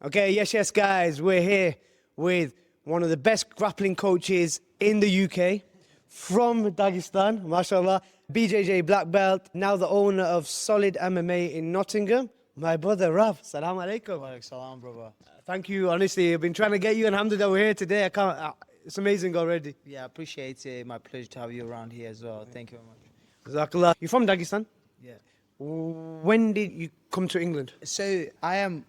Okay, yes, guys, we're here with one of the best grappling coaches in the UK from Dagestan, mashallah, BJJ black belt, now the owner of Solid MMA in Nottingham. My brother Rav, salam alaikum. Wa alaikum salam, brother. Thank you, honestly, I've been trying to get you and alhamdulillah we're here today. I can't, it's amazing already. Yeah, I appreciate it. My pleasure to have you around here as well. Thank you very much. Jazakallah. You're from Dagestan? Yeah. When did you come to England? So I am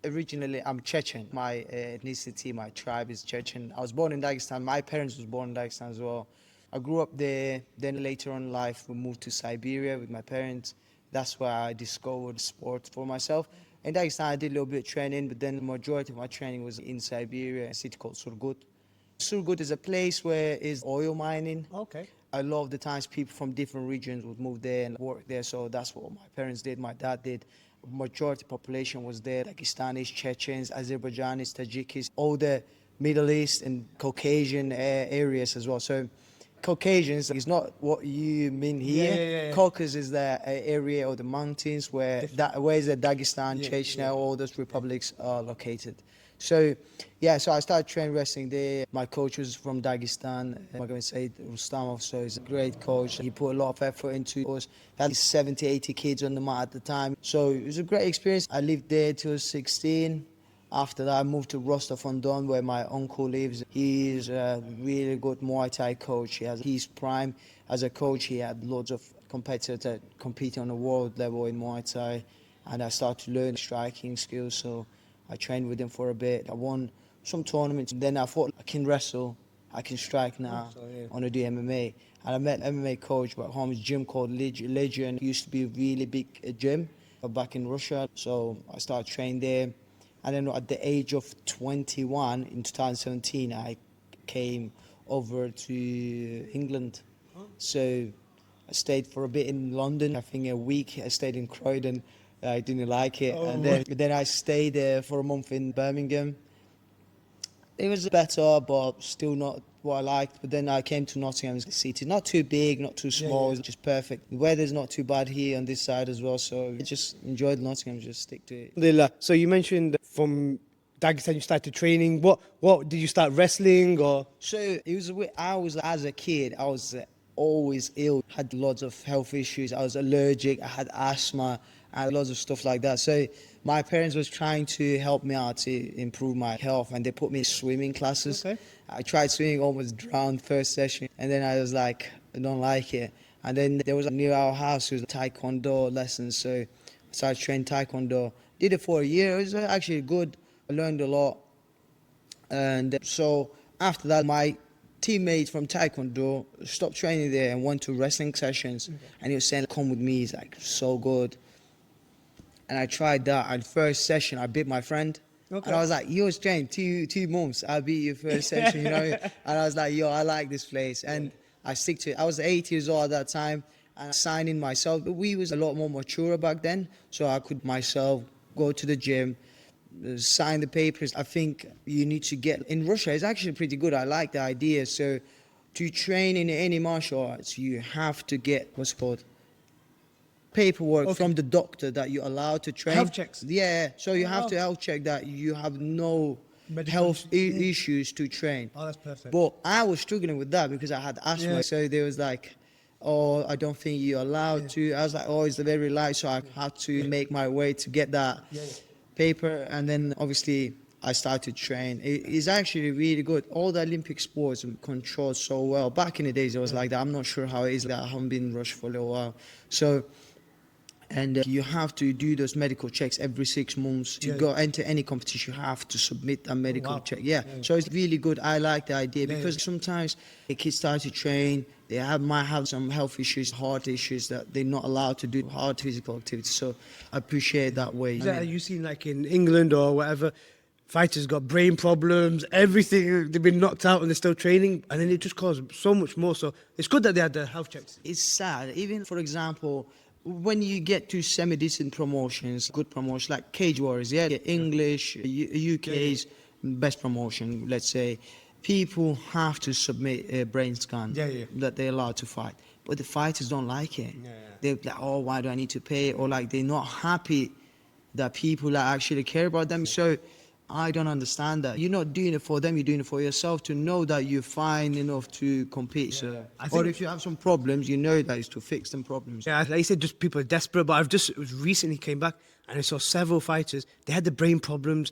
originally, I'm Chechen. My ethnicity, my tribe is Chechen. I was born in Dagestan. My parents was born in Dagestan as well. I grew up there. Then later on in life, we moved to Siberia with my parents. That's where I discovered sport for myself. In Dagestan, I did a little bit of training, but then the majority of my training was in Siberia, a city called Surgut. Surgut is a place where is oil mining. Okay. A lot of the times people from different regions would move there and work there, so that's what my parents did, my dad did. Majority population was there, Dagestanis, Chechens, Azerbaijanis, Tajikis, all the Middle East and Caucasian areas as well. So Caucasians is not what you mean here. Yeah. Caucasus is the area of the mountains where is the Dagestan, Chechnya, all those republics are located. So, yeah, so I started training wrestling there. My coach was from Dagestan. I'm going to say Rustamov, so he's a great coach. He put a lot of effort into us. He had 70, 80 kids on the mat at the time. So it was a great experience. I lived there till 16. After that, I moved to Rostov-on-Don, where my uncle lives. He's a really good Muay Thai coach. He has his prime as a coach. He had loads of competitors competing on a world level in Muay Thai. And I started to learn striking skills, so I trained with him for a bit. I won some tournaments. Then I thought, I can wrestle, I can strike now. I want to do MMA. And I met an MMA coach back home, a gym called Legion. It used to be a really big gym back in Russia. So I started training there. And then at the age of 21, in 2017, I came over to England. So I stayed for a bit in London. I think a week I stayed in Croydon. I didn't like it. And then I stayed there for a month in Birmingham. It was better, but still not what I liked. But then I came to Nottingham City. Not too big, not too small, it's just perfect. The weather's not too bad here on this side as well, so I just enjoyed Nottingham, just stick to it. So you mentioned from Dagestan you started training. What did you start wrestling or? So it was, as a kid, I was always ill, had lots of health issues. I was allergic, I had asthma, and lots of stuff like that. So my parents was trying to help me out to improve my health, and they put me in swimming classes. Okay. I tried swimming, almost drowned first session, and then I was like, I don't like it. And then there was near our house was taekwondo lessons, so I started training taekwondo. Did it for a year. It was actually good. I learned a lot. And so after that, my teammate from taekwondo stopped training there and went to wrestling sessions. And he was saying, come with me, it's like so good. And I tried that. And first session, I beat my friend. Okay. And I was like, yo, it's trained 2 months. I'll beat you first session, you know. And I was like, yo, I like this place. And I stick to it. I was 8 years old at that time. And I signed in myself. But we was a lot more mature back then. So I could myself go to the gym, sign the papers. I think you need to get... In Russia, it's actually pretty good. I like the idea. So to train in any martial arts, you have to get what's called paperwork from the doctor that you're allowed to train. Health checks? Yeah, so you have to health check that you have no health issues to train. Oh, that's perfect. But I was struggling with that because I had asthma. So they was like, oh, I don't think you're allowed to. I was like, oh, it's very light. So I had to make my way to get that paper. And then obviously I started to train. It's actually really good. All the Olympic sports are controlled so well. Back in the days, it was like that. I'm not sure how it is. I haven't been in Russia for a little while. So... And you have to do those medical checks every 6 months. To go enter any competition, you have to submit a medical check. So it's really good. I like the idea because sometimes the kids start to train, they might have some health issues, heart issues that they're not allowed to do hard physical activity. So I appreciate that way. You seen like in England or whatever, fighters got brain problems, everything, they've been knocked out and they're still training, and then it just caused so much more. So it's good that they had the health checks. It's sad. Even, for example, when you get to semi-decent promotions, good promotions, like Cage Warriors, English, UK's best promotion, let's say, people have to submit a brain scan that they're allowed to fight. but the fighters don't like it. Yeah. They're like, oh, why do I need to pay? Or like they're not happy that people that actually care about them. So I don't understand that. You're not doing it for them, you're doing it for yourself to know that you're fine enough to compete. So, I or think- if you have some problems, you know that it's to fix them problems. Yeah, like you said, just people are desperate. But it was recently came back and I saw several fighters. They had the brain problems.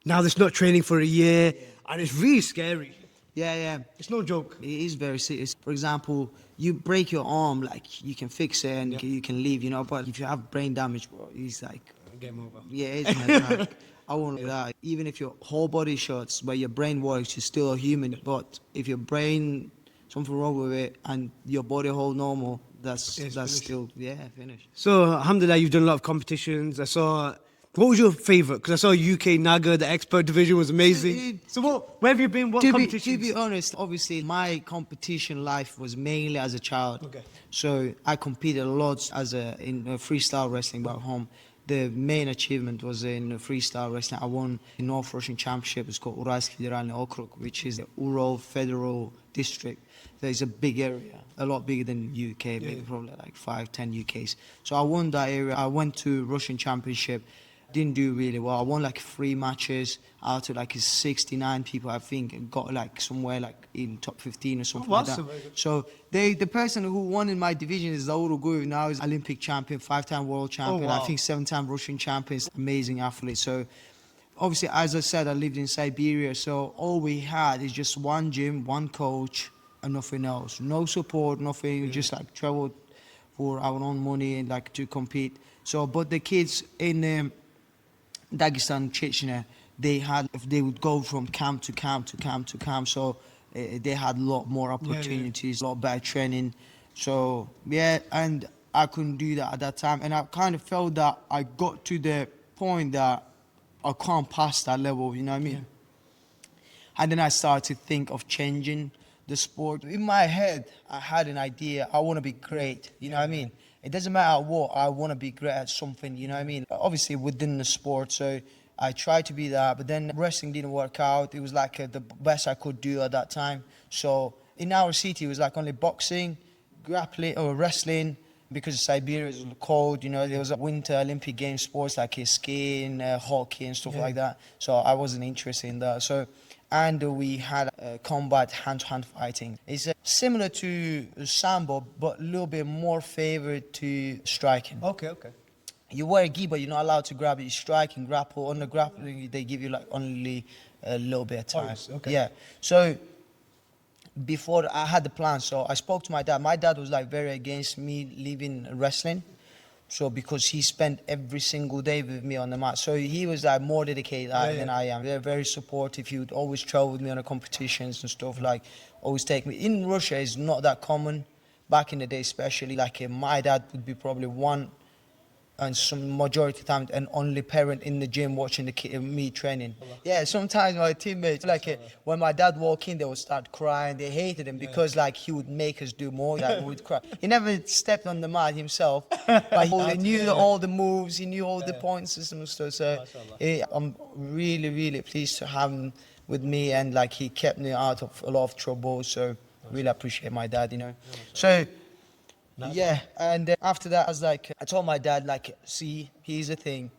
Now they're not training for a year, and it's really scary. Yeah. It's no joke. It is very serious. For example, you break your arm, like you can fix it and you can leave, you know. But if you have brain damage, bro, it's like, Game over. yeah, it's like, I won't do that. Even if your whole body shuts, but your brain works, you're still a human. But if your brain, something wrong with it, and your body hold normal, that's finished. still, finished. So, alhamdulillah, you've done a lot of competitions. I saw. What was your favourite? Because I saw UK Naga, the expert division was amazing. So, where have you been? What To competitions? be honest, obviously, my competition life was mainly as a child. Okay. So I competed a lot in freestyle wrestling back home. The main achievement was in freestyle wrestling. I won the North Russian Championship. It's called Uralsk Federalny Okrug, which is the Ural Federal District. So it's a big area, a lot bigger than UK, maybe probably like 5-10 UKs. So I won that area. I went to Russian Championship. Didn't do really well. I won like 3 matches out of like 69 people, I think, and got like somewhere like in top 15 or something like that. So the person who won in my division is Zauro Guev. Now is Olympic champion, 5-time world champion, wow. I think 7-time Russian champion. Amazing athlete. So obviously, as I said, I lived in Siberia. So all we had is just one gym, one coach, and nothing else. No support, nothing. Just like traveled for our own money and like to compete. So, but the kids in Dagestan, Chechnya, they would go from camp to camp to camp to camp. So they had a lot more opportunities, a lot better training. So and I couldn't do that at that time. And I kind of felt that I got to the point that I can't pass that level, you know what I mean? Yeah. And then I started to think of changing the sport. In my head, I had an idea. I want to be great, you know what I mean? It doesn't matter what, I want to be great at something, you know what I mean? Obviously within the sport, so I tried to be that, but then wrestling didn't work out. It was like the best I could do at that time. So in our city, it was like only boxing, grappling, or wrestling, because Siberia is cold, you know, there was a winter Olympic Games sports like skiing, hockey and stuff like that. So I wasn't interested in that. So, and we had combat hand-to-hand fighting. It's similar to sambo, but a little bit more favored to striking. Okay. You wear a gi, but you're not allowed to grab it. You strike and grapple. On the grappling, they give you like only a little bit of time. Okay. Yeah. So before I had the plan, so I spoke to my dad. My dad was like very against me leaving wrestling. So because he spent every single day with me on the mat. So he was like more dedicated than I am. They're very supportive. He would always travel with me on the competitions and stuff, like always take me. In Russia, it's not that common. Back in the day, especially, like my dad would be probably one and some majority of time an only parent in the gym watching me training. Yeah, sometimes my teammates, like when my dad walked in, they would start crying. They hated him because like he would make us do more. Like we would cry. He never stepped on the mat himself, but he knew all the moves. He knew all the point system and stuff. So I'm really, really pleased to have him with me, and like he kept me out of a lot of trouble. So really appreciate my dad, you know. So. Yeah, and after that, I told my dad, like, see, here's the thing.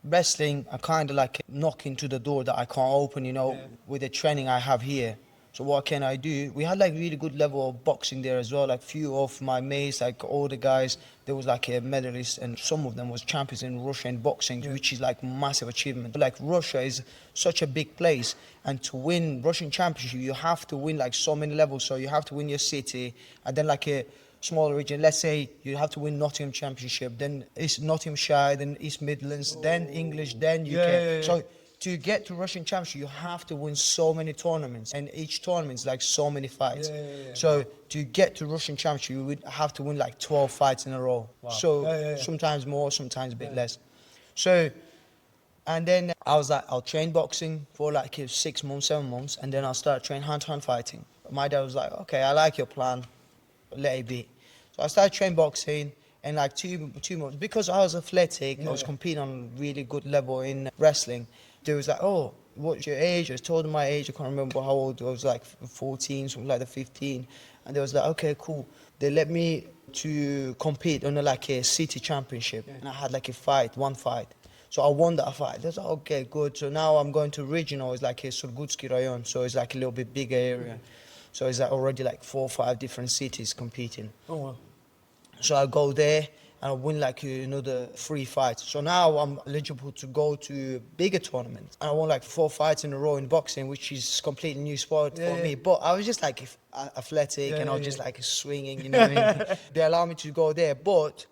Wrestling, I kind of like knock into the door that I can't open, you know, with the training I have here. So what can I do? We had like really good level of boxing there as well. Like few of my mates, like all the guys, there was like a medalist, and some of them was champions in Russia in boxing, which is like massive achievement. Like Russia is such a big place, and to win Russian championship, you have to win like so many levels. So you have to win your city, and then like a smaller region. Let's say you have to win Nottingham Championship, then it's Nottinghamshire, then East Midlands, then English, then UK. So to get to Russian Championship, you have to win so many tournaments, and each tournament is like so many fights. So to get to Russian Championship, you would have to win like 12 fights in a row. Wow. So sometimes more, sometimes a bit less. So, and then I was like, I'll train boxing for like 6 months, 7 months, and then I'll start training hand-to-hand fighting. My dad was like, okay, I like your plan. Let it be. So I started training boxing, and like two months, because I was athletic, I was competing on a really good level in wrestling. They was like, oh, what's your age? I told them my age. I can't remember how old I was, like 14, something like that, 15. And they was like, okay, cool. They let me to compete on like a city championship. And I had like one fight. So I won that fight. That's okay, good. So now I'm going to regional. It's like a Surgutski Rayon. So it's like a little bit bigger area. So it's like already like 4 or 5 different cities competing. Oh, wow. So I go there and I win like another 3 fights. So now I'm eligible to go to bigger tournaments. And I won like 4 fights in a row in boxing, which is completely new sport for me. But I was just like athletic and I was just like swinging, you know what I mean? They allowed me to go there. But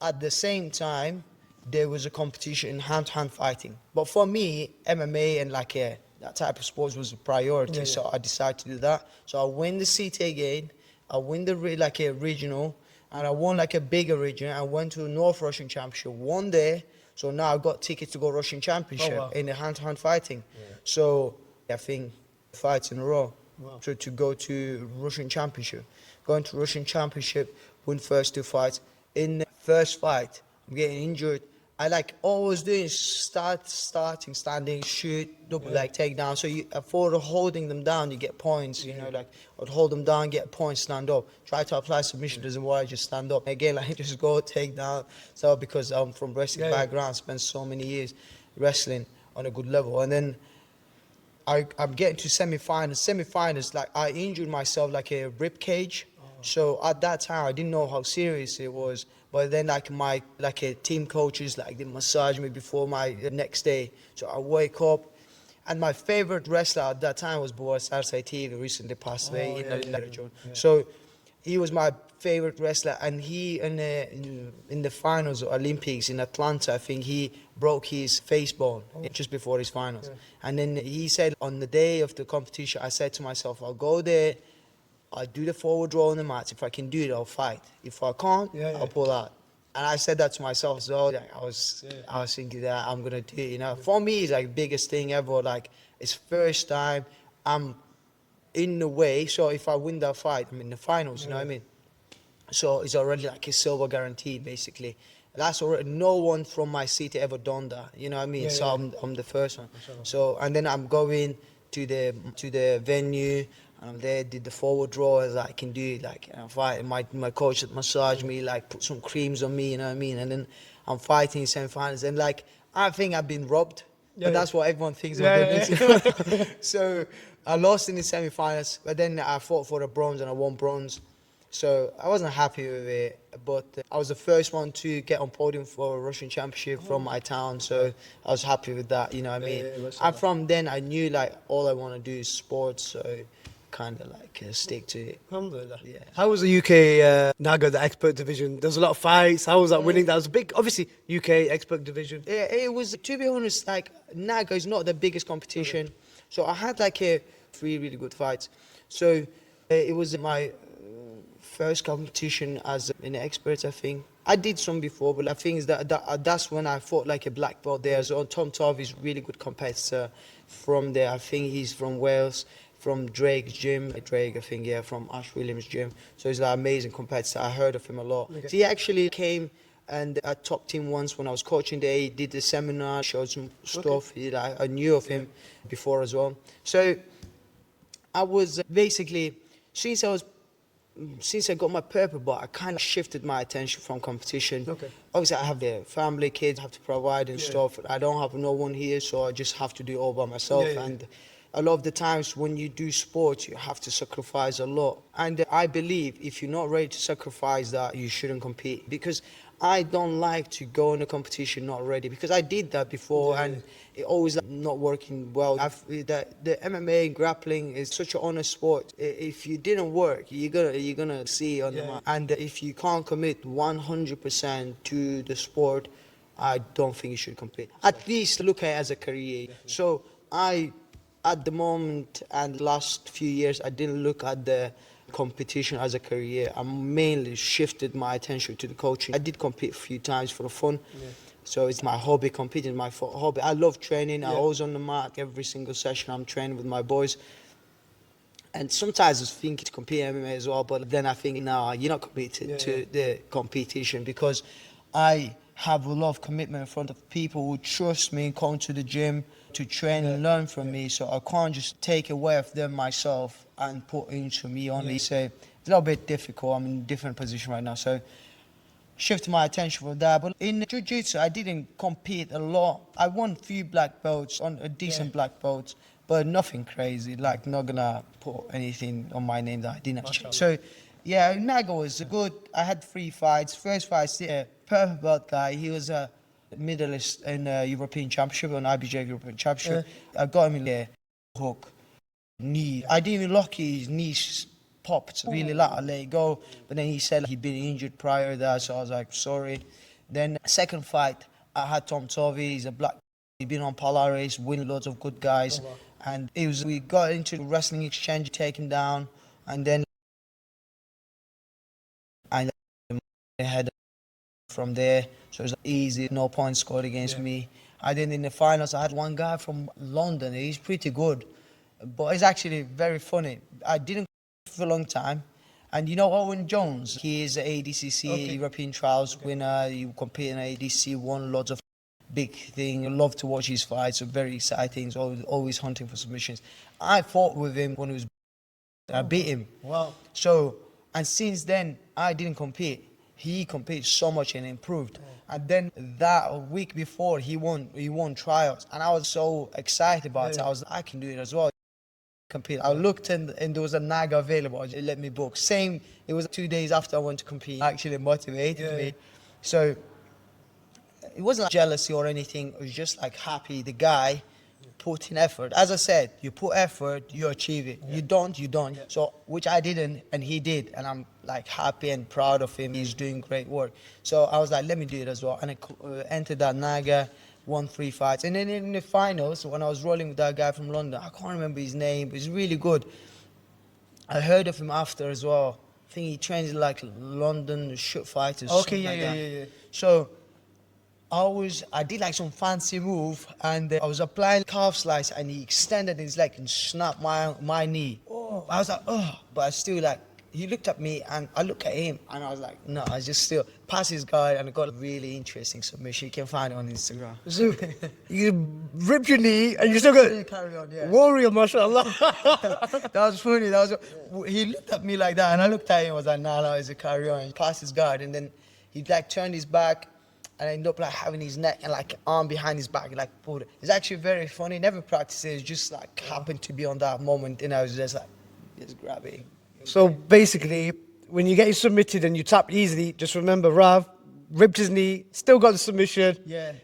at the same time, there was a competition in hand-to-hand fighting. But for me, MMA and like that type of sports was a priority. So I decided to do that. So I win the CT again. I win the regional. And I won like a bigger region. I went to North Russian Championship, won there. So now I got tickets to go Russian Championship in the hand-to-hand fighting. So I think fights in a row. So to go to Russian Championship. Going to Russian Championship, win first 2 fights. In the first fight, I'm getting injured. I like always doing starting, standing, shoot, double leg takedown. So for holding them down, you get points. You know, like I'd hold them down, get points, stand up. Try to apply submission, doesn't work. Just stand up again. Like just go take down. So because I'm from wrestling background, spent so many years wrestling on a good level, and then I'm getting to semi-finals. Semi-finals, like I injured myself like a rib cage. So at that time, I didn't know how serious it was. But then like team coaches like they massage me before my next day. So I wake up, and my favorite wrestler at that time was Boris Sarsai, who recently passed away So he was my favorite wrestler, and he in the finals of Olympics in Atlanta, I think he broke his face bone just before his finals. And then he said on the day of the competition, I said to myself, I'll go there. I'll do the forward roll on the mat. If I can do it, I'll fight. If I can't, I'll pull out. And I said that to myself as well. Like, I was thinking that I'm gonna do it. You know, for me, it's like biggest thing ever. Like it's first time I'm in the way. So if I win that fight, I'm in the finals. You know what I mean? So it's already like a silver guaranteed, basically. That's already no one from my city ever done that. You know what I mean? So I'm the first one. So and then I'm going to the venue. I'm there, did the forward roll as I can do, like I'm fighting. My coach massaged me, like put some creams on me, you know what I mean? And then I'm fighting in semi-finals, and like I think I've been robbed, but that's what everyone thinks. So I lost in the semi-finals, but then I fought for the bronze and I won bronze. So I wasn't happy with it, but I was the first one to get on podium for a Russian Championship from my town, so I was happy with that, you know what I mean? And from then I knew like all I want to do is sports, so kind of like stick to it. Alhamdulillah. Yeah. How was the UK Naga, the expert division? There was a lot of fights. How was that winning? That was a big, obviously, UK expert division. Yeah, it was, to be honest, like Naga is not the biggest competition. So I had like 3 really good fights. So it was my first competition as an expert, I think. I did some before, but I think that's when I fought like a black belt there. So Tom Tov is really good competitor from there. I think he's from Wales. From Drake's gym, Drake, I think, from Ash Williams' gym. So he's like amazing competitor. I heard of him a lot. So he actually came and at top team once when I was coaching there. He did the seminar, showed some stuff. I knew of him before as well. So I was basically, since I got my purple belt, I kind of shifted my attention from competition. Obviously, I have the family, kids, I have to provide and stuff. I don't have no one here, so I just have to do it all by myself. And a lot of the times when you do sports, you have to sacrifice a lot. And I believe if you're not ready to sacrifice that, you shouldn't compete. Because I don't like to go in a competition not ready. Because I did that before and it always not working well. The MMA and grappling is such an honest sport. If you didn't work, you're gonna see on the mat. And if you can't commit 100% to the sport, I don't think you should compete. At least look at it as a career. So at the moment and last few years, I didn't look at the competition as a career. I mainly shifted my attention to the coaching. I did compete a few times for fun. So it's my hobby, competing, my hobby. I love training. I always on the mat. Every single session I'm training with my boys. And sometimes I think it's compete MMA as well, but then I think, no, you're not committed to the competition because I have a lot of commitment in front of people who trust me, come to the gym to train and learn from me. So I can't just take away of them myself and put into me only. So It's a little bit difficult. I'm in a different position right now, so shift my attention from that. But in jiu-jitsu, I didn't compete a lot. I won a few black belts on a decent black belts, but nothing crazy. Like, not gonna put anything on my name that I didn't achieve. So, yeah, Naga was good. I had 3 fights. First fight, purple belt guy. He was a medalist in European Championship on IBJ European Championship. I got him in there, hook, knee. I didn't even lock his knees. Popped really loud, I let it go, but then he said he'd been injured prior to that, so I was like, sorry. Then second fight, I had Tom Tovey. He's a black, he'd been on Polaris, winning loads of good guys, and we got into the wrestling exchange, take him down, and then I had from there, so it was easy, no points scored against me. I then in the finals, I had one guy from London. He's pretty good, but it's actually very funny. I didn't for a long time, and you know Owen Jones, he is an ADCC European Trials winner. He competed in ADC, won lots of big things. I love to watch his fights, so very exciting. He's always hunting for submissions. I fought with him when he was, I beat him. Wow. So, and since then I didn't compete. He competed so much and improved. And then that week before he won trials, and I was so excited about it. I was like, I can do it as well. Compete. I looked and there was a Naga available. It let me book. Same, it was 2 days after I went to compete. Actually motivated me. So it wasn't like jealousy or anything. It was just like happy. The guy put in effort. As I said, you put effort, you achieve it. You don't, you don't. So, which I didn't, and he did. And I'm like happy and proud of him. He's doing great work. So I was like, let me do it as well. And I entered that Naga. Won 3 fights, and then in the finals, when I was rolling with that guy from London, I can't remember his name, but he's really good. I heard of him after as well. I think he trains like London shoot fighters. Okay, yeah. So I did like some fancy move, and I was applying calf slice, and he extended his leg and snapped my knee. I was like, oh, but I still like. He looked at me, and I looked at him, and I was like, no, I just still passed his guard, and I got a really interesting submission. You can find it on Instagram. So you ripped your knee and you still got Carry on, yeah. warrior, mashallah. That was funny. He looked at me like that, and I looked at him. I was like, no, it's a carry on. He passed his guard, and then he like turned his back, and I ended up like having his neck and like arm behind his back, like pulled it. It's actually very funny. Never practiced it. It's just like happened to be on that moment, and I was just like, just grab it. So basically, when you get submitted and you tap easily, just remember Rav ripped his knee, still got the submission. Yeah.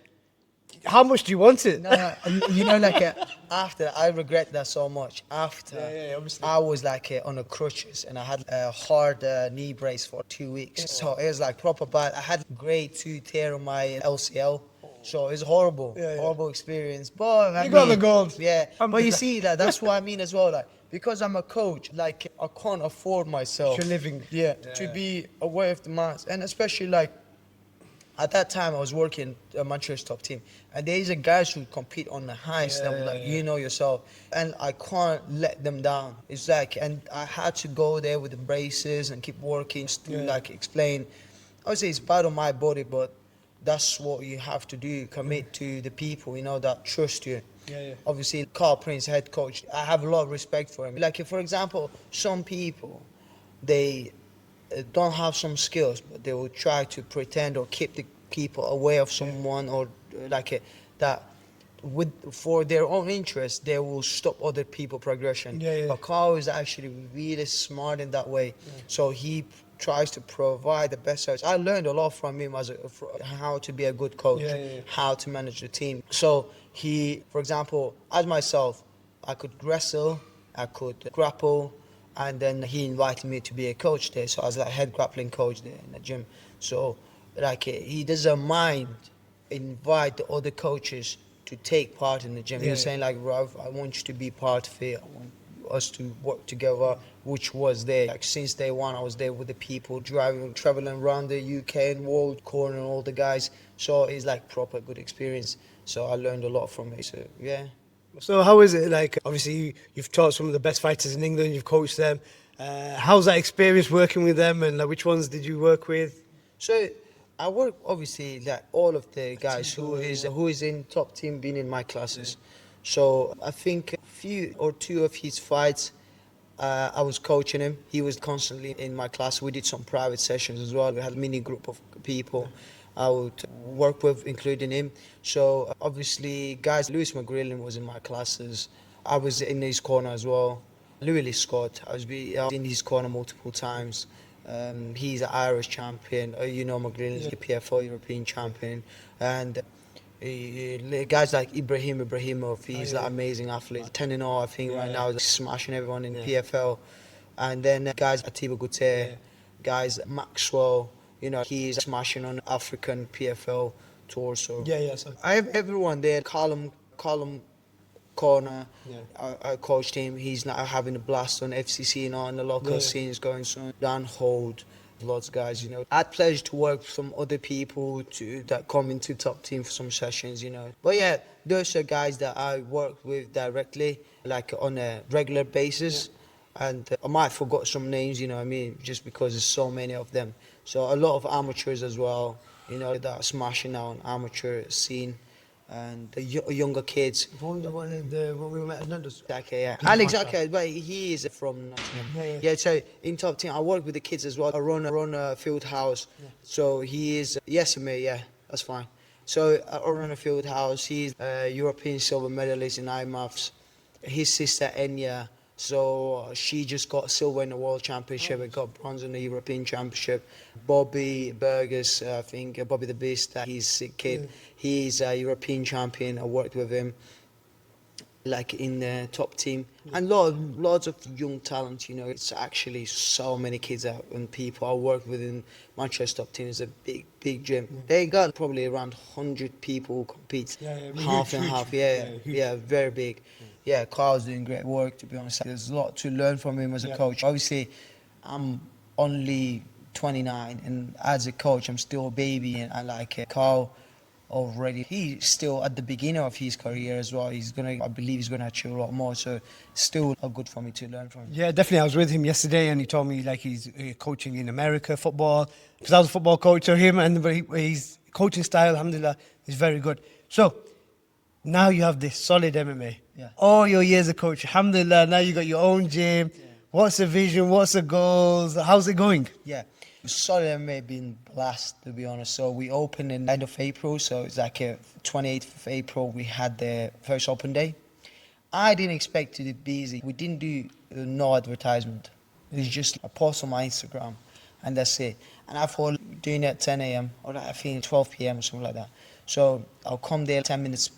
How much do you want it? No, you know, like after, I regret that so much. After, obviously. I was like on a crutches, and I had a hard knee brace for 2 weeks. So it was like proper bad. I had grade 2 tear on my LCL. So it's horrible, horrible experience. But I You got the gold. Yeah, but you see that's what I mean as well. Like, because I'm a coach, like I can't afford myself. You're living. To be away of the mass, and especially like at that time I was working at Manchester's top team, and there's a guys who compete on the highest level, like you know yourself, and I can't let them down. It's like, and I had to go there with the braces and keep working to like explain. Obviously it's part of my body, but that's what you have to do. Commit to the people, you know, that trust you. Obviously, Carl Prince, head coach, I have a lot of respect for him. Like, for example, some people, they don't have some skills, but they will try to pretend or keep the people away of someone, or like that. For their own interest, they will stop other people's progression. But Carl is actually really smart in that way. So he tries to provide the best service. I learned a lot from him as how to be a good coach, how to manage the team. So he, for example, as myself, I could wrestle, I could grapple, and then he invited me to be a coach there. So I was like head grappling coach there in the gym. So like he doesn't mind invite the other coaches to take part in the gym. He was saying like, Rav, I want you to be part of it. I want us to work together, which was there. Like since day one, I was there with the people, traveling around the UK and world, cornering all the guys. So it's like proper good experience. So I learned a lot from it. So yeah. So how is it like? Obviously, you've taught some of the best fighters in England. You've coached them. How's that experience working with them, and like, which ones did you work with? So I work obviously like all of the guys who is in top team, been in my classes. So I think a few or two of his fights I was coaching him. He was constantly in my class. We did some private sessions as well. We had a mini group of people I would work with, including him. So obviously, guys, Lewis McGrillen was in my classes. I was in his corner as well. Louis Scott, I was in his corner multiple times. He's an Irish champion. You know, McGrillen's the PFL European champion. And guys like Ibrahimov, he's an amazing athlete. 10-0, I think, right now, he's smashing everyone in PFL. And then guys like Atiba Gute, guys like Maxwell, you know, he's smashing on African PFL tour. So So I have everyone there. Column corner, I coached him. He's now having a blast on FCC, you know, and the local scene is going soon. Dan Hold, lots of guys, you know. I had pleasure to work with some other people that come into top team for some sessions, you know. But yeah, those are guys that I work with directly, like on a regular basis. And I might have forgot some names, you know what I mean, just because there's so many of them. So a lot of amateurs as well, you know, that are smashing out on amateur scene. And the younger kids. When we met at Nando's. Okay, yeah. Alex, okay, but he is from Nottingham. Yeah, so in top team, I work with the kids as well. I run a field house. So he is, yes, me, yeah, that's fine. So I run a field house. He's a European silver medalist in IMAFs. His sister, Enya, so she just got silver in the World Championship and got bronze in the European Championship. Bobby Burgess, I think, Bobby the Beast, he's a sick kid. He's a European champion. I worked with him, like in the top team. And lots of young talent, you know. It's actually so many kids out and people I work with in Manchester top team. It's a big gym. They got probably around 100 people who compete. Half and half, very big. Yeah, Carl's doing great work, to be honest. There's a lot to learn from him as a coach. Obviously, I'm only 29, and as a coach, I'm still a baby. And I like Carl already. He's still at the beginning of his career as well. I believe he's gonna achieve a lot more. So, still good for me to learn from him. Yeah, definitely. I was with him yesterday, and he told me like he's coaching in America football because I was a football coach for him, and his coaching style, alhamdulillah, is very good. So now you have this Solid MMA. Yeah. All your years of coach, alhamdulillah, now you got your own gym. Yeah. What's the vision? What's the goals? How's it going? Yeah. Solid MMA been blessed, to be honest. So we opened in the end of April. So it's like 28th of April, we had the first open day. I didn't expect to be busy. We didn't do no advertisement. It's just a post on my Instagram and that's it. And I thought doing it at 10 a.m. or I think 12 p.m. or something like that. So I'll come there 10 minutes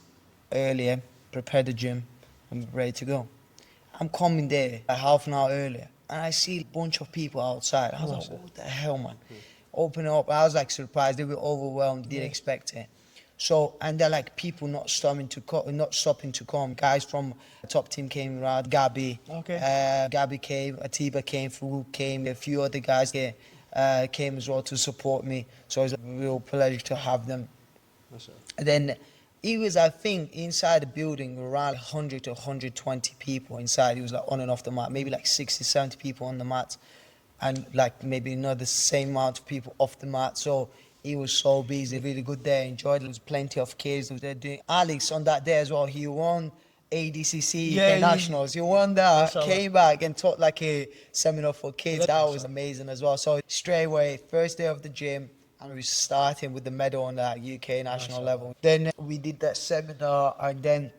earlier, prepare the gym, I'm ready to go. I'm coming there half an hour earlier, and I see a bunch of people outside. I was like, what the hell, man? Open up. I was like surprised. They were overwhelmed. Didn't expect it. So, and they're like people not stopping to come. Guys from the top team came around. Gabby came. Atiba came. Farouk came. A few other guys here came as well to support me. So it was a real pleasure to have them. And then it was, I think, inside the building, around 100 to 120 people inside. It was like on and off the mat, maybe like 60, 70 people on the mat, and like maybe another same amount of people off the mat. So it was so busy, really good day, enjoyed it. There was plenty of kids. They were doing Alex on that day as well. He won ADCC Nationals. He won that, came back and taught like a seminar for kids. That was amazing as well. So straight away, first day of the gym, and we started with the medal on that UK national level. Then we did that seminar, and then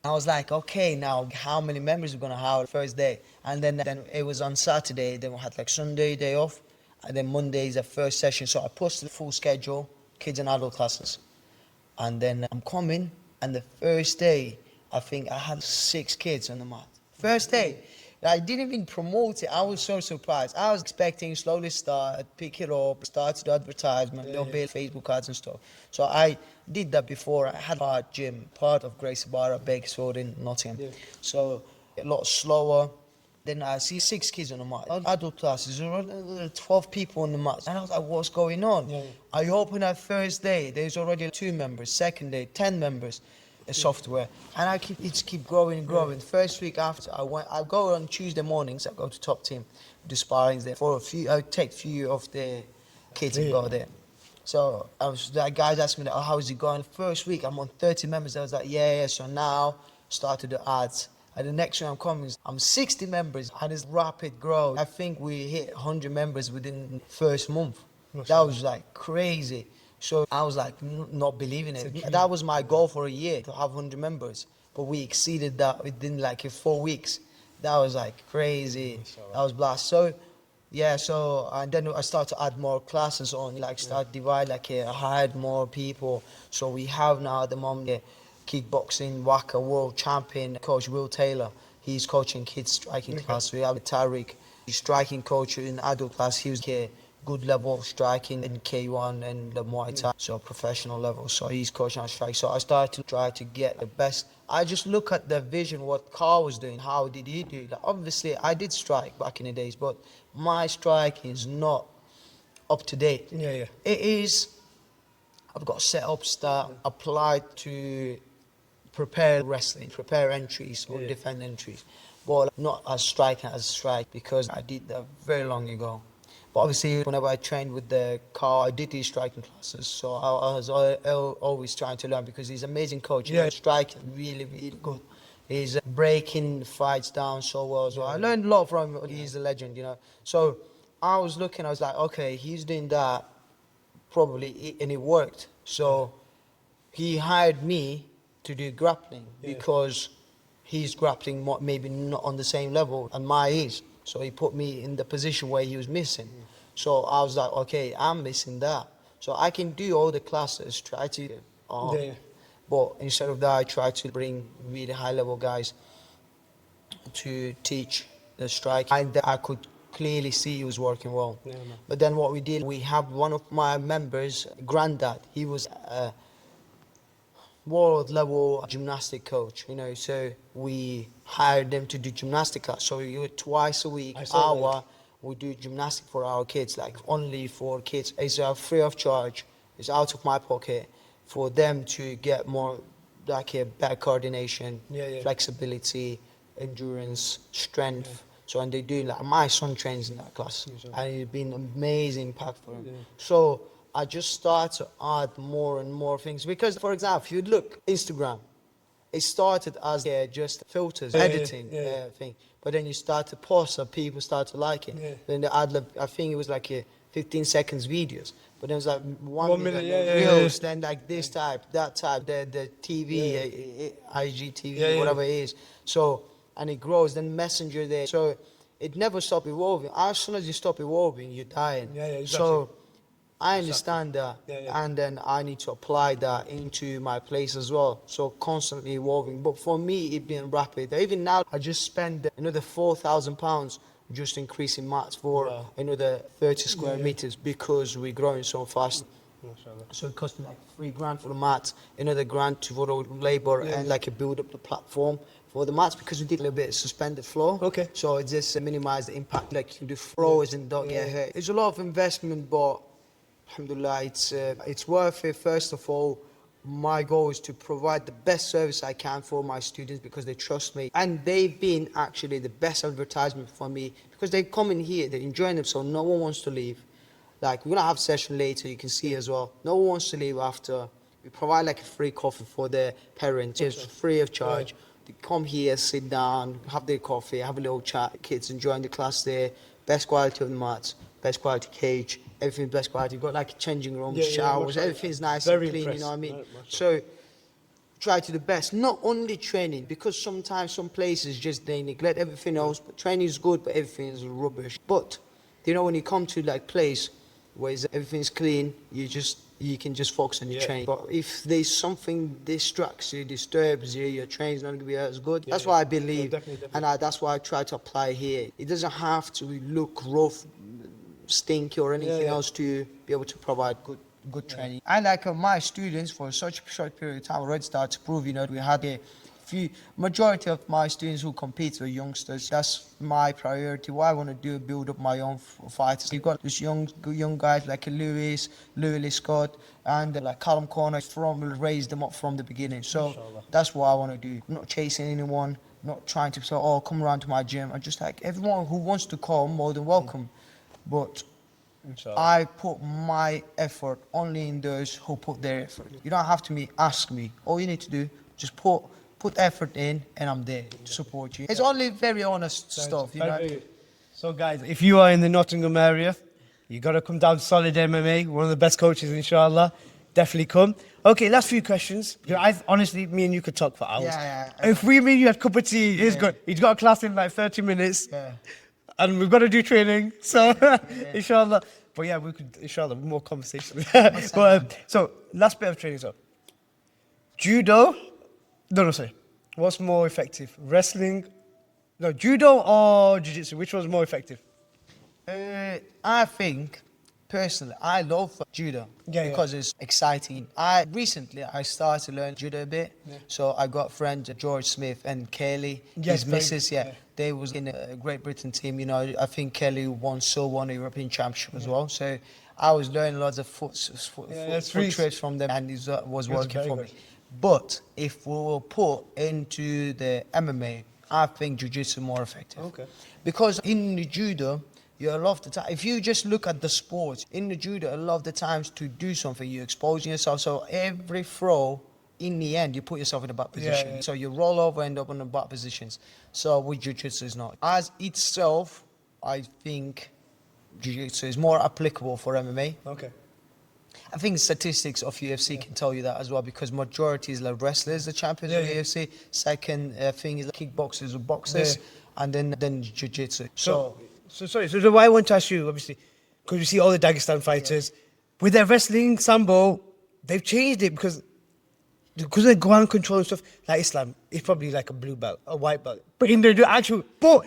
I was like, okay, now how many members we're gonna have the first day? And then it was on Saturday. Then we had like Sunday day off, and then Monday is the first session. So I posted the full schedule, kids and adult classes. And then I'm coming, and the first day, I think I had 6 kids on the mat. First day. I didn't even promote it. I was so surprised. I was expecting slowly start, pick it up, start to do advertisement, little bit Facebook ads and stuff. So I did that before. I had a gym, part of Grace Barra, Bakersfield in Nottingham. So a lot slower. Then I see 6 kids on the mat. Adult classes, 12 people on the mat. And I was like, what's going on? I opened that first day. There's already 2 members. Second day, 10 members. Software, and I keep growing and growing. First week after I go on Tuesday mornings. I go to top team, do sparrings there for a few. I take few of the kids and go there. So that guys asked me, how is it going? First week I'm on 30 members. I was like, yeah. So now started the ads. And the next year I'm coming, I'm 60 members, and it's rapid growth. I think we hit 100 members within the first month. That was like crazy. So I was like not believing it. That was my goal for a year, to have 100 members. But we exceeded that within like 4 weeks. That was like crazy. That was blast. So yeah, so and then I started to add more classes on, like start divide, like I hired more people. So we have now at the moment kickboxing, Waka world champion, Coach Will Taylor. He's coaching kids striking class. We have Tariq, he's striking coach in adult class. He was here, good level of striking in K1 and the Muay Thai, so professional level. So he's coaching on strike. So I started to try to get the best. I just look at the vision, what Carl was doing, how did he do it? Like, obviously, I did strike back in the days, but my striking is not up to date. It is, I've got setups that apply to prepare wrestling, prepare entries or defend entries, but not as striking as strike, because I did that very long ago. But obviously, whenever I trained with the Carl, I did these striking classes, so I was always trying to learn, because he's an amazing coach. Striking really, really good. He's breaking fights down so well as well. I learned a lot from him. He's a legend, you know. So I was looking, I was like, okay, he's doing that probably, and it worked. So he hired me to do grappling because he's grappling maybe not on the same level and my is. So he put me in the position where he was missing. So I was like, okay, I'm missing that. So I can do all the classes, try to, but instead of that, I try to bring really high level guys to teach the strike. I could clearly see he was working well. But then what we did, we have one of my members, granddad, he was world level gymnastic coach, you know, so we hired them to do gymnastic class. So we do it twice a week, we do gymnastic for our kids, like only for kids. It's free of charge, it's out of my pocket for them to get more, like a better coordination, flexibility, endurance, strength. So, and they do, like, my son trains in that class, and it's been an amazing impact for him. So I just start to add more and more things, because, for example, if you look Instagram, it started as just filters, editing thing, but then you start to post and people start to like it. Then they add, I think it was like 15 seconds videos, but then it was like 1 minute reels, then like this type, that type, the TV, IGTV, whatever it is. So, and it grows, then Messenger there. So it never stopped evolving. As soon as you stop evolving, you're dying. So I understand that, and then I need to apply that into my place as well. So constantly evolving. But for me, it being rapid. Even now, I just spend another £4,000 just increasing mats for another 30 square meters, because we're growing so fast. So it cost me like £3,000 for the mats, another grand for the labor, and like build up the platform for the mats, because we did a little bit of suspended floor. So it just minimize the impact, like the throwers and don't get hurt. It's a lot of investment, but alhamdulillah, it's worth it. First of all, my goal is to provide the best service I can for my students, because they trust me, and they've been actually the best advertisement for me, because they come in here, they're enjoying themselves, no one wants to leave. Like, we're gonna have a session later, you can see as well, no one wants to leave after. We provide like a free coffee for their parents, it's free of charge. They come here, sit down, have their coffee, have a little chat, kids enjoying the class there, best quality of the mats, best quality cage, everything's best quality. You've got like changing rooms, showers, everything's nice and clean, you know what I mean? So try to the best, not only training, because sometimes some places just they neglect everything else, but training is good, but everything is rubbish. But you know, when you come to like place where everything's clean, you can just focus on your training. But if there's something distracts you, disturbs you, your training's not going to be as good. That's what I believe, and that's why I try to apply here. It doesn't have to look rough, stinky or anything else to be able to provide good training. And like my students, for such a short period of time, already started to prove, you know, we had a majority of my students who compete were youngsters. That's my priority. What I want to do, build up my own fighters. You've got these young guys like Louis Scott, and like Callum Corner, raise them up from the beginning. So that's what I want to do. I'm not chasing anyone, not trying to say, oh, come around to my gym. I'm just like, everyone who wants to come, more than welcome. But I put my effort only in those who put their effort. You don't have to ask me. All you need to do, just put put effort in, and I'm there to support you. It's only very honest stuff, you know. So guys, if you are in the Nottingham area, you got to come down to Solid MMA, one of the best coaches, inshallah. Definitely come. Okay, last few questions. Honestly, me and you could talk for hours. Yeah. If me and you had a cup of tea, it's good. He's got a class in like 30 minutes. Yeah. And we've got to do training. So, inshallah. But yeah, we could, inshallah, more conversation. But so, last bit of training. So, Judo. No, sorry. What's more effective? Wrestling? No, Judo or jiu-jitsu? Which one's more effective? I think, personally, I love Judo because it's exciting. Recently I started to learn Judo a bit. So I got friends George Smith and Kelly, his missus. They was in a Great Britain team. You know, I think Kelly won the European Championship as well. So I was learning lots of foot tricks from them, and it was working for me. But if we will put into the MMA, I think jiu-jitsu more effective. Okay. Because in the Judo, you a lot of the time, if you just look at the sports, in the Judo, a lot of the times to do something, you're exposing yourself. So every throw, in the end, you put yourself in a bad position. So you roll over, end up in the bad positions. So with jiu-jitsu, is not. As itself, I think jiu-jitsu is more applicable for MMA. Okay. I think statistics of UFC can tell you that as well, because majority is like wrestlers, the champions of UFC. Second thing is like kickboxers or boxers, and then jiu-jitsu. So why I want to ask you, obviously, because you see all the Dagestan fighters, with their wrestling, sambo, they've changed it because of ground control and stuff, like Islam, it's probably like a blue belt, a white belt. But in the actual,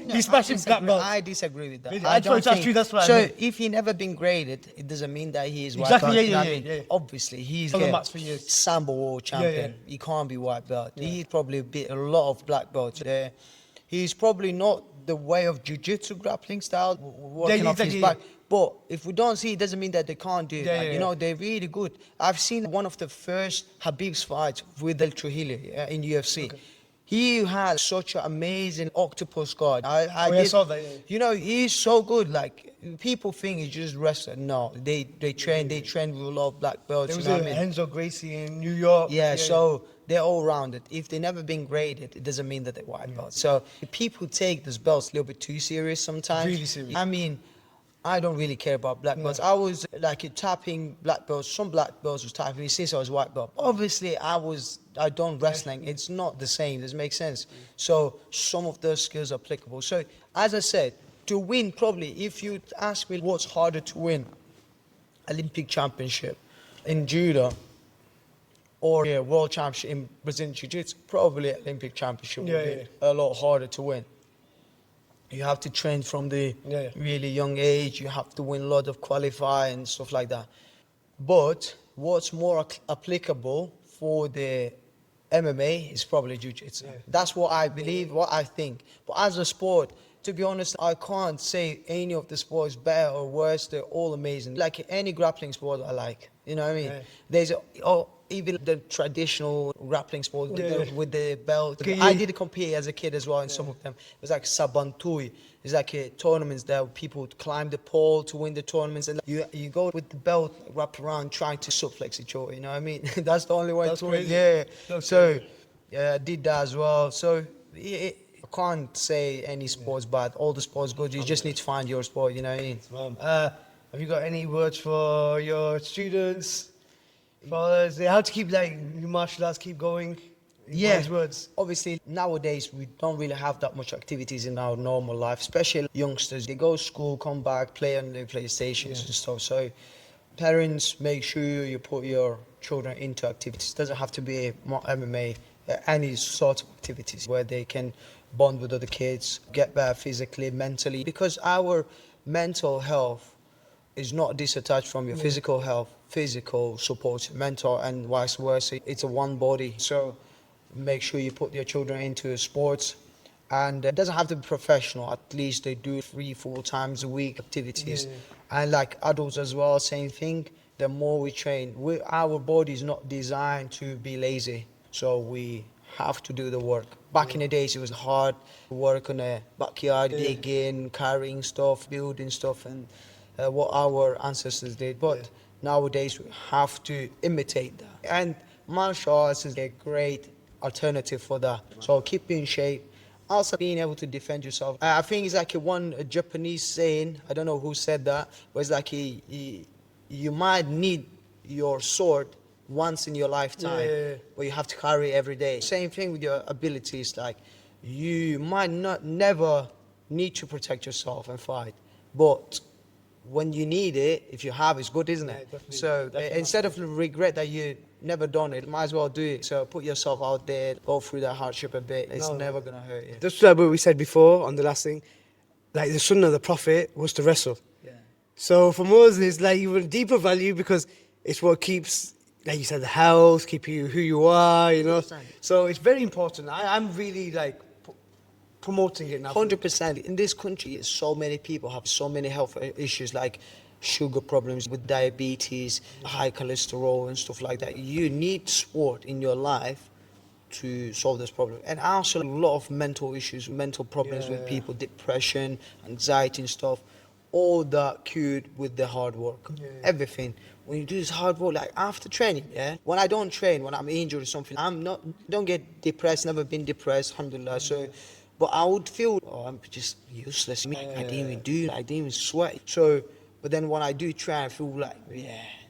he's smashing black belt. I disagree with that. Really? I don't think, that's what I mean. If he never been graded, it doesn't mean that he is white exactly, belt. Obviously, he's a sambo world champion. He can't be white belt. He probably beat a lot of black belts. He's probably not the way of jiu-jitsu grappling style, working off his back. But if we don't see, it doesn't mean that they can't do it. You know, they're really good. I've seen one of the first Habib's fights with El Trujillo in UFC. Okay. He had such an amazing octopus guard. I saw that. You know, he's so good. Like, people think he's just wrestler. No, they train with a lot of black belts. There was Enzo Gracie in New York. So they're all rounded. If they've never been graded, it doesn't mean that they're white belts. So people take these belts a little bit too serious sometimes. Really serious. I mean, I don't really care about black belts. I was like tapping black belts. Some black belts was tapping me since I was white belt. Obviously, I done wrestling. It's not the same. Does it make sense? So some of those skills are applicable. So as I said, to win, probably, if you ask me what's harder to win, Olympic championship in judo or world championship in Brazilian jiu-jitsu, probably Olympic championship would be a lot harder to win. You have to train from the really young age. You have to win a lot of qualify and stuff like that. But what's more applicable for the MMA is probably jiu-jitsu. That's what I believe, what I think. But as a sport, to be honest, I can't say any of the sports better or worse. They're all amazing. Like any grappling sport I like. You know what I mean? There's even the traditional grappling sport with the belt. I did compete as a kid as well in some of them. It was like Sabantui. It's like tournaments that people would climb the pole to win the tournaments. And you go with the belt wrapped around trying to suplex each other, you know what I mean? That's the only way to win. I did that as well. So I can't say any sport's bad. All the sports good. You just need to find your sport, you know what I mean? Have you got any words for your students? Fathers, how to keep like martial arts keep going? Words. Obviously nowadays we don't really have that much activities in our normal life, especially youngsters. They go to school, come back, play on their PlayStations and stuff. So parents, make sure you put your children into activities. It doesn't have to be MMA, any sort of activities where they can bond with other kids, get better physically, mentally, because our mental health is not disattached from your physical health. Physical supports mental and vice versa. It's a one body. So make sure you put your children into sports, and it doesn't have to be professional. At least they do 3-4 times a week activities. And like adults as well, same thing. The more we train, our body is not designed to be lazy. So we have to do the work. Back in the days, it was hard to work on a backyard, digging, carrying stuff, building stuff, and what our ancestors did. But nowadays, we have to imitate that. And martial arts is a great alternative for that. So keep in shape. Also being able to defend yourself. I think it's like a Japanese saying, I don't know who said that, but it's like you might need your sword once in your lifetime, but you have to carry it every day. Same thing with your abilities, like you might not never need to protect yourself and fight, but when you need it, if you have, it's good, isn't it? So instead of regret that you never done it, might as well do it. So put yourself out there, go through that hardship a bit. It's never gonna hurt you. Just like what we said before on the last thing, like the sunnah of the Prophet was to wrestle. Yeah. So for us, it's like even deeper value because it's what keeps, like you said, the health, keep you who you are, you know. 100%. So it's very important. I'm really like promoting it now. 100%. In this country, so many people have so many health issues like sugar problems, with diabetes, high cholesterol and stuff like that. You need sport in your life to solve this problem. And also a lot of mental issues, mental problems with people, depression, anxiety and stuff. All that cured with the hard work. Everything. When you do this hard work, like after training, when I don't train, when I'm injured or something, don't get depressed, never been depressed, alhamdulillah. So, but I would feel, I'm just useless. I didn't even do it, I didn't even sweat. So, but then when I do train, I feel like,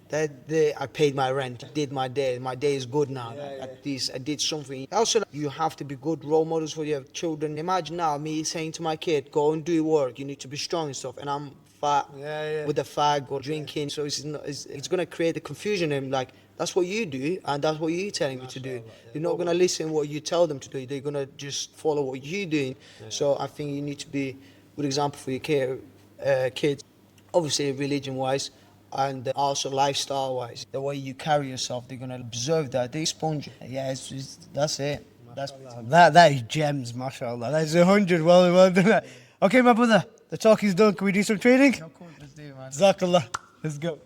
that day I paid my rent, did my day is good now. At least I did something. Also, you have to be good role models for your children. Imagine now me saying to my kid, go and do work, you need to be strong and stuff, and I'm fat with a fag or drinking. So it's going to create a confusion in him, like, that's what you do, and that's what you're telling me to do. They're not going to listen what you tell them to do. They're going to just follow what you're doing. So I think you need to be a good example for your kids, obviously religion-wise, and also lifestyle-wise. The way you carry yourself, they're going to observe that. They sponge it. Yeah, that's it. That is gems, mashallah. That is 100. Well done. Okay, my brother, the talk is done. Can we do some training? Of course, let's do it, man. Jazakallah. Let's go.